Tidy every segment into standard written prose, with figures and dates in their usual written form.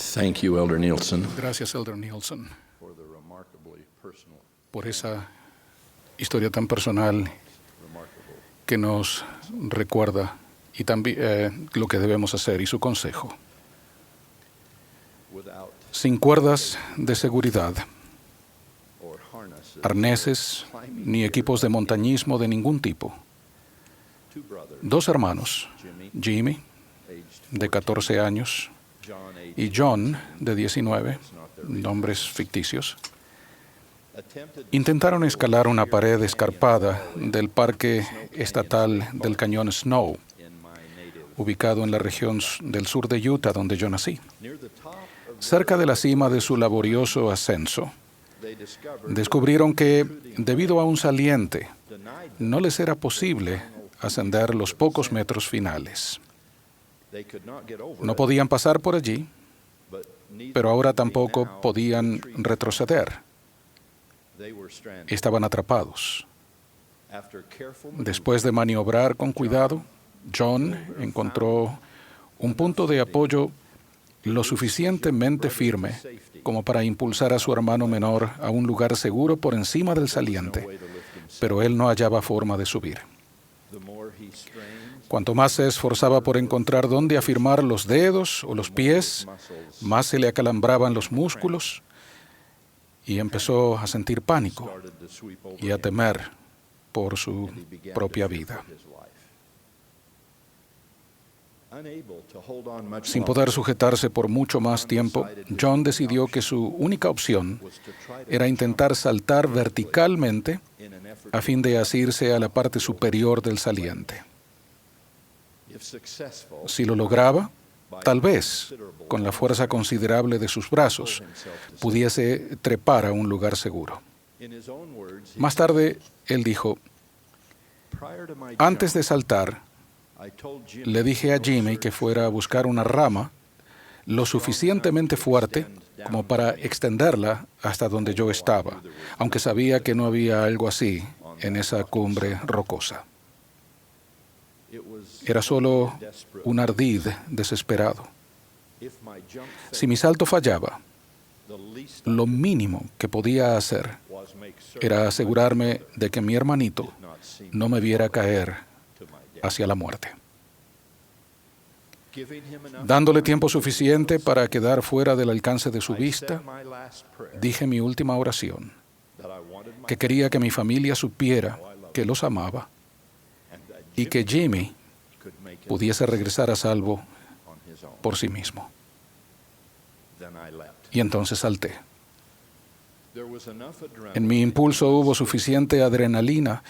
Thank you, Elder Nielsen. Gracias, Elder Nielsen, por esa historia tan personal que nos recuerda y también lo que debemos hacer y su consejo. Sin cuerdas de seguridad, arneses ni equipos de montañismo de ningún tipo, dos hermanos, Jimmy, de 14 años, y John, de 19, nombres ficticios, intentaron escalar una pared escarpada del Parque Estatal del Cañón Snow, ubicado en la región del sur de Utah, donde yo nací. Cerca de la cima de su laborioso ascenso, descubrieron que, debido a un saliente, no les era posible ascender los pocos metros finales. No podían pasar por allí, pero ahora tampoco podían retroceder. Estaban atrapados. Después de maniobrar con cuidado, John encontró un punto de apoyo lo suficientemente firme como para impulsar a su hermano menor a un lugar seguro por encima del saliente, pero él no hallaba forma de subir. Cuanto más se esforzaba por encontrar dónde afirmar los dedos o los pies, más se le acalambraban los músculos y empezó a sentir pánico y a temer por su propia vida. Sin poder sujetarse por mucho más tiempo, John decidió que su única opción era intentar saltar verticalmente a fin de asirse a la parte superior del saliente. Si lo lograba, tal vez, con la fuerza considerable de sus brazos, pudiese trepar a un lugar seguro. Más tarde, él dijo, antes de saltar, le dije a Jimmy que fuera a buscar una rama lo suficientemente fuerte como para extenderla hasta donde yo estaba, aunque sabía que no había algo así en esa cumbre rocosa. Era solo un ardid desesperado. Si mi salto fallaba, lo mínimo que podía hacer era asegurarme de que mi hermanito no me viera caer hacia la muerte. Dándole tiempo suficiente para quedar fuera del alcance de su vista, dije mi última oración, que quería que mi familia supiera que los amaba y que Jimmy pudiese regresar a salvo por sí mismo. Y entonces salté. En mi impulso hubo suficiente adrenalina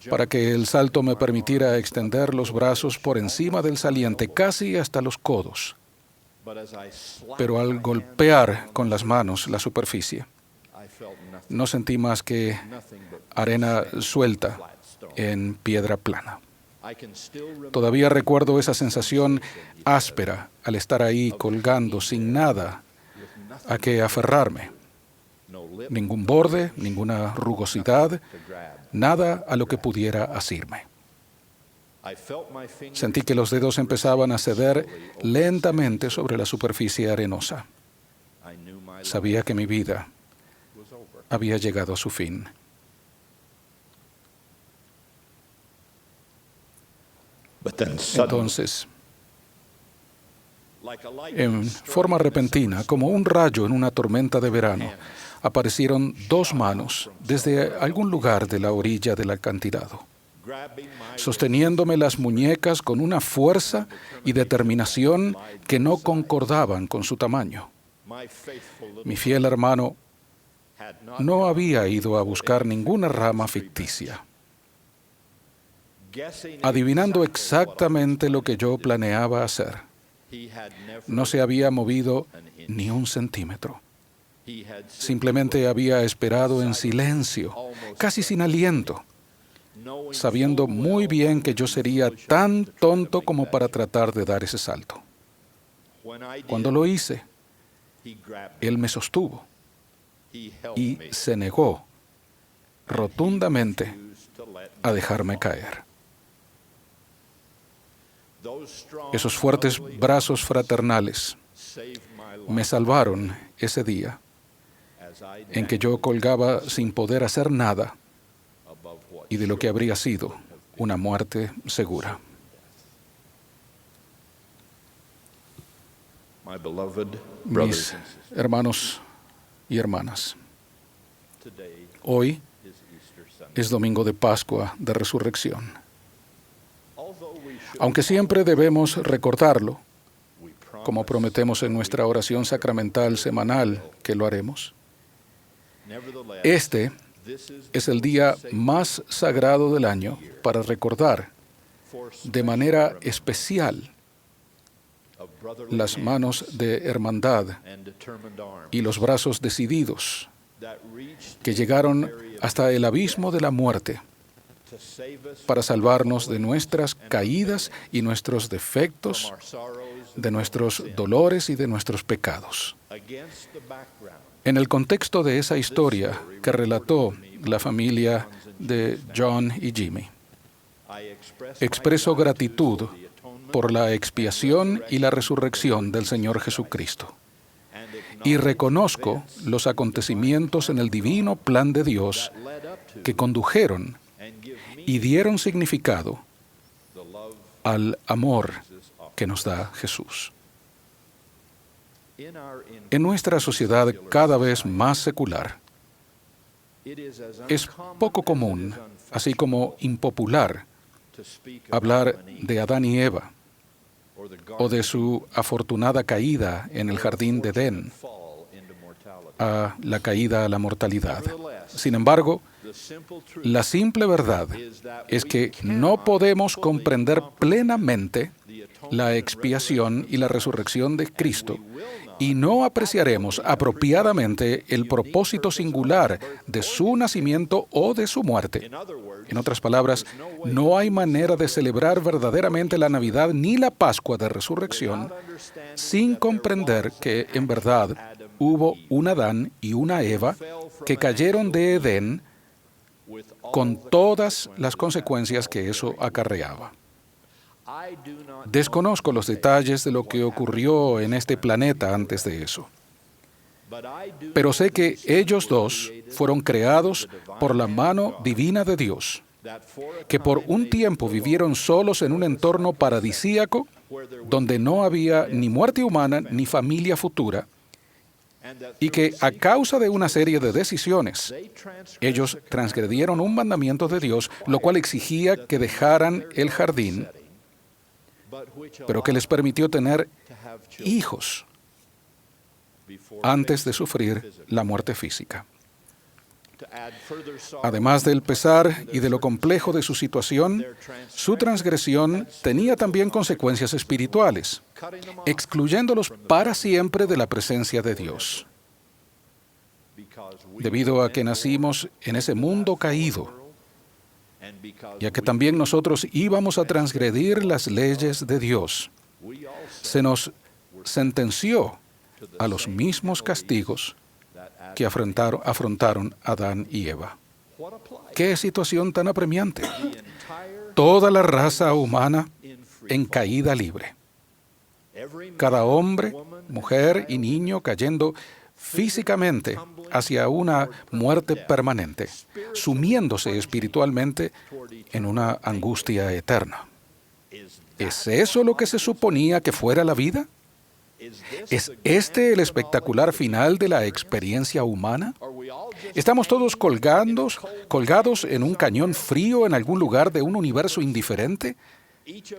para que el salto me permitiera extender los brazos por encima del saliente casi hasta los codos. Pero al golpear con las manos la superficie, no sentí más que arena suelta en piedra plana. Todavía recuerdo esa sensación áspera al estar ahí colgando sin nada a que aferrarme. Ningún borde, ninguna rugosidad, nada a lo que pudiera asirme. Sentí que los dedos empezaban a ceder lentamente sobre la superficie arenosa. Sabía que mi vida había llegado a su fin. Entonces, en forma repentina, como un rayo en una tormenta de verano, aparecieron dos manos desde algún lugar de la orilla del acantilado, sosteniéndome las muñecas con una fuerza y determinación que no concordaban con su tamaño. Mi fiel hermano no había ido a buscar ninguna rama ficticia. Adivinando exactamente lo que yo planeaba hacer, no se había movido ni un centímetro. Simplemente había esperado en silencio, casi sin aliento, sabiendo muy bien que yo sería tan tonto como para tratar de dar ese salto. Cuando lo hice, él me sostuvo y se negó rotundamente a dejarme caer. Esos fuertes brazos fraternales me salvaron ese día en que yo colgaba sin poder hacer nada y de lo que habría sido una muerte segura. Mis hermanos y hermanas, hoy es domingo de Pascua de Resurrección. Aunque siempre debemos recordarlo, como prometemos en nuestra oración sacramental semanal que lo haremos, este es el día más sagrado del año para recordar de manera especial las manos de hermandad y los brazos decididos que llegaron hasta el abismo de la muerte para salvarnos de nuestras caídas y nuestros defectos, de nuestros dolores y de nuestros pecados. En el contexto de esa historia que relató la familia de John y Jimmy, expreso gratitud por la expiación y la resurrección del Señor Jesucristo. Y reconozco los acontecimientos en el divino plan de Dios que condujeron y dieron significado al amor que nos da Jesús. En nuestra sociedad cada vez más secular, es poco común, así como impopular, hablar de Adán y Eva o de su afortunada caída en el jardín de Edén, a la caída a la mortalidad. Sin embargo, la simple verdad es que no podemos comprender plenamente la expiación y la resurrección de Cristo y no apreciaremos apropiadamente el propósito singular de su nacimiento o de su muerte. En otras palabras, no hay manera de celebrar verdaderamente la Navidad ni la Pascua de Resurrección sin comprender que, en verdad, hubo un Adán y una Eva que cayeron de Edén con todas las consecuencias que eso acarreaba. Desconozco los detalles de lo que ocurrió en este planeta antes de eso, pero sé que ellos dos fueron creados por la mano divina de Dios, que por un tiempo vivieron solos en un entorno paradisíaco donde no había ni muerte humana ni familia futura, y que a causa de una serie de decisiones, ellos transgredieron un mandamiento de Dios, lo cual exigía que dejaran el jardín, pero que les permitió tener hijos antes de sufrir la muerte física. Además del pesar y de lo complejo de su situación, su transgresión tenía también consecuencias espirituales, excluyéndolos para siempre de la presencia de Dios. Debido a que nacimos en ese mundo caído, ya que también nosotros íbamos a transgredir las leyes de Dios, se nos sentenció a los mismos castigos que afrontaron Adán y Eva. ¡Qué situación tan apremiante! Toda la raza humana en caída libre. Cada hombre, mujer y niño cayendo físicamente hacia una muerte permanente, sumiéndose espiritualmente en una angustia eterna. ¿Es eso lo que se suponía que fuera la vida? ¿Es este el espectacular final de la experiencia humana? ¿Estamos todos colgados en un cañón frío en algún lugar de un universo indiferente?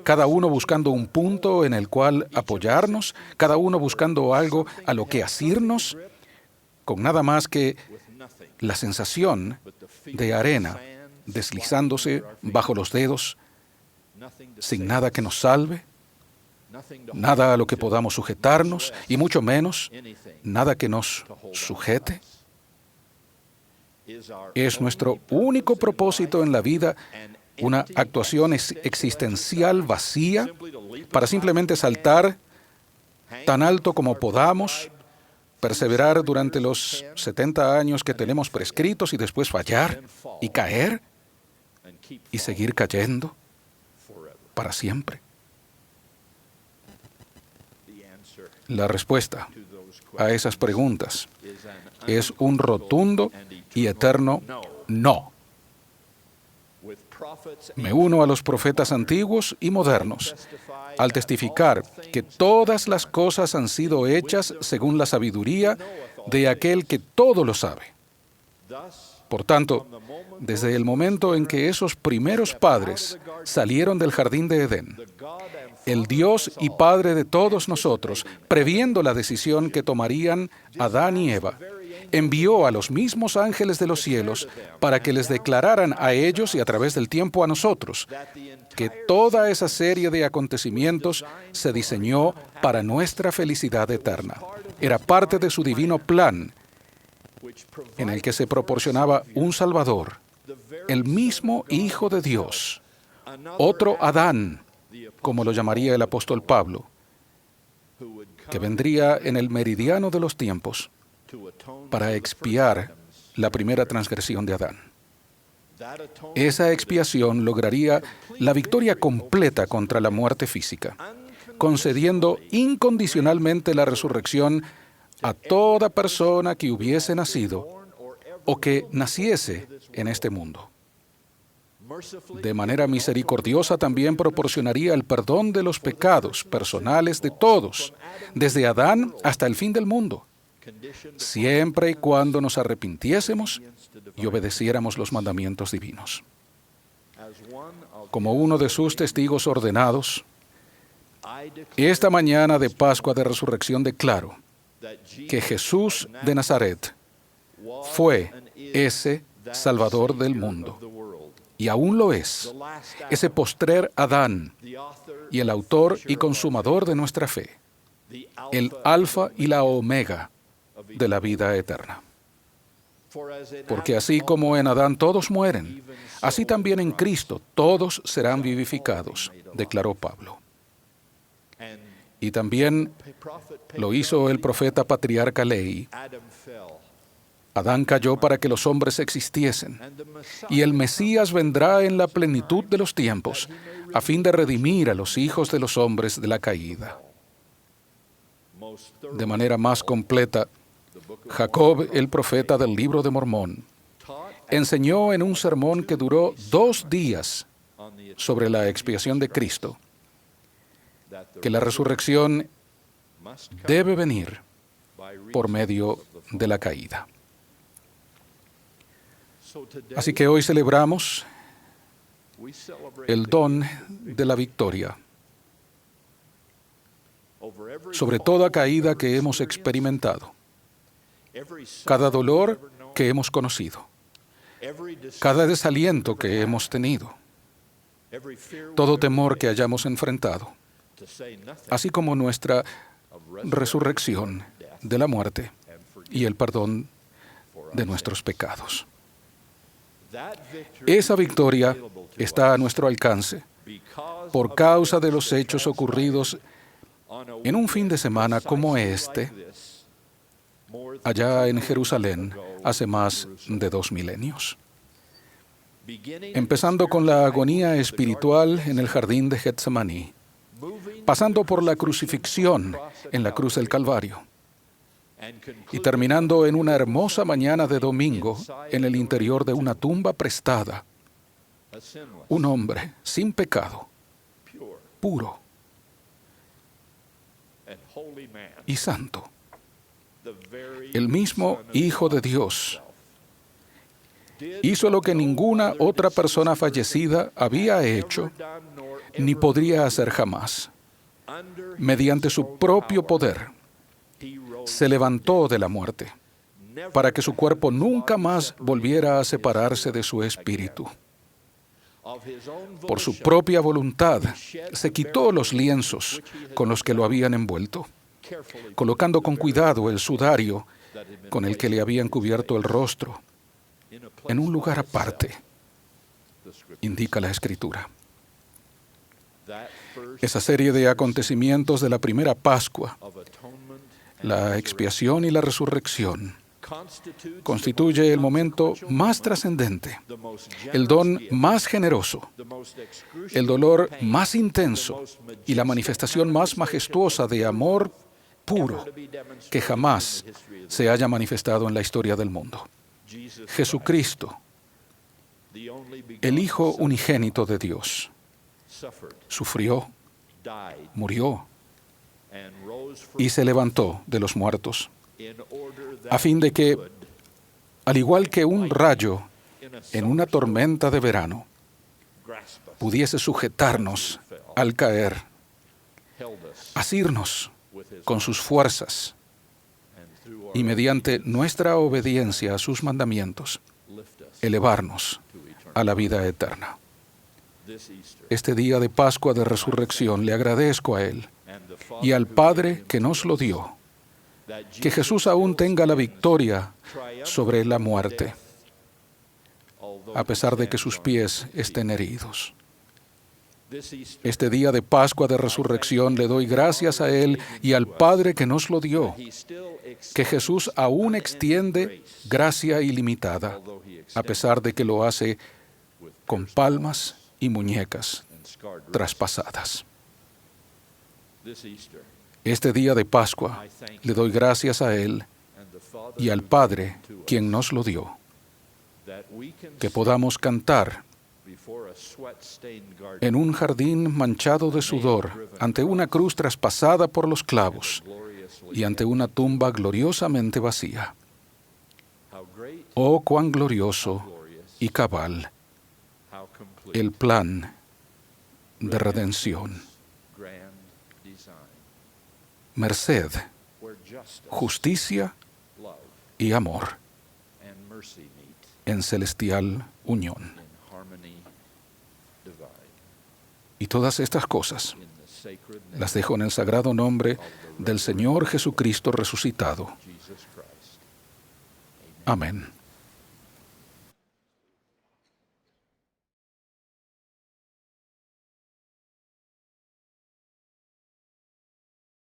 Cada uno buscando un punto en el cual apoyarnos, cada uno buscando algo a lo que asirnos, con nada más que la sensación de arena deslizándose bajo los dedos, sin nada que nos salve, nada a lo que podamos sujetarnos y mucho menos nada que nos sujete. ¿Es nuestro único propósito en la vida una actuación existencial vacía para simplemente saltar tan alto como podamos, perseverar durante los 70 años que tenemos prescritos y después fallar y caer y seguir cayendo para siempre? La respuesta a esas preguntas es un rotundo y eterno no. Me uno a los profetas antiguos y modernos al testificar que todas las cosas han sido hechas según la sabiduría de aquel que todo lo sabe. Por tanto, desde el momento en que esos primeros padres salieron del jardín de Edén, el Dios y Padre de todos nosotros, previendo la decisión que tomarían Adán y Eva, envió a los mismos ángeles de los cielos para que les declararan a ellos y a través del tiempo a nosotros que toda esa serie de acontecimientos se diseñó para nuestra felicidad eterna. Era parte de su divino plan, en el que se proporcionaba un Salvador, el mismo Hijo de Dios, otro Adán, como lo llamaría el apóstol Pablo, que vendría en el meridiano de los tiempos para expiar la primera transgresión de Adán. Esa expiación lograría la victoria completa contra la muerte física, concediendo incondicionalmente la resurrección a toda persona que hubiese nacido o que naciese en este mundo. De manera misericordiosa también proporcionaría el perdón de los pecados personales de todos, desde Adán hasta el fin del mundo, siempre y cuando nos arrepintiésemos y obedeciéramos los mandamientos divinos. Como uno de sus testigos ordenados, esta mañana de Pascua de Resurrección declaro que Jesús de Nazaret fue ese Salvador del mundo, y aún lo es, ese postrer Adán y el autor y consumador de nuestra fe, el Alfa y la Omega de la vida eterna. Porque así como en Adán todos mueren, así también en Cristo todos serán vivificados, declaró Pablo. Y también lo hizo el profeta patriarca Leí. Adán cayó para que los hombres existiesen, y el Mesías vendrá en la plenitud de los tiempos, a fin de redimir a los hijos de los hombres de la caída. De manera más completa, Jacob, el profeta del Libro de Mormón, enseñó en un sermón que duró 2 días sobre la expiación de Cristo, que la resurrección debe venir por medio de la caída. Así que hoy celebramos el don de la victoria sobre toda caída que hemos experimentado, cada dolor que hemos conocido, cada desaliento que hemos tenido, todo temor que hayamos enfrentado, así como nuestra resurrección de la muerte y el perdón de nuestros pecados. Esa victoria está a nuestro alcance por causa de los hechos ocurridos en un fin de semana como este, allá en Jerusalén, hace más de 2 milenios. Empezando con la agonía espiritual en el jardín de Getsemaní, pasando por la crucifixión en la cruz del Calvario, y terminando en una hermosa mañana de domingo en el interior de una tumba prestada, un hombre sin pecado, puro y santo, el mismo Hijo de Dios, hizo lo que ninguna otra persona fallecida había hecho ni podría hacer jamás. Mediante su propio poder, se levantó de la muerte para que su cuerpo nunca más volviera a separarse de su espíritu. Por su propia voluntad, se quitó los lienzos con los que lo habían envuelto, colocando con cuidado el sudario con el que le habían cubierto el rostro en un lugar aparte, indica la Escritura. Esa serie de acontecimientos de la primera Pascua, la expiación y la resurrección, constituye el momento más trascendente, el don más generoso, el dolor más intenso y la manifestación más majestuosa de amor puro que jamás se haya manifestado en la historia del mundo. Jesucristo, el Hijo unigénito de Dios, sufrió, murió y se levantó de los muertos, a fin de que, al igual que un rayo en una tormenta de verano, pudiese sujetarnos al caer, asirnos con sus fuerzas y mediante nuestra obediencia a sus mandamientos, elevarnos a la vida eterna. Este día de Pascua de Resurrección le agradezco a Él y al Padre que nos lo dio, que Jesús aún tenga la victoria sobre la muerte, a pesar de que sus pies estén heridos. Este día de Pascua de Resurrección le doy gracias a Él y al Padre que nos lo dio, que Jesús aún extiende gracia ilimitada, a pesar de que lo hace con palmas y muñecas traspasadas. Este día de Pascua le doy gracias a Él y al Padre quien nos lo dio, que podamos cantar en un jardín manchado de sudor, ante una cruz traspasada por los clavos y ante una tumba gloriosamente vacía. Oh, cuán glorioso y cabal el plan de redención. Merced, justicia y amor en celestial unión. Y todas estas cosas las dejo en el sagrado nombre del Señor Jesucristo resucitado. Amén.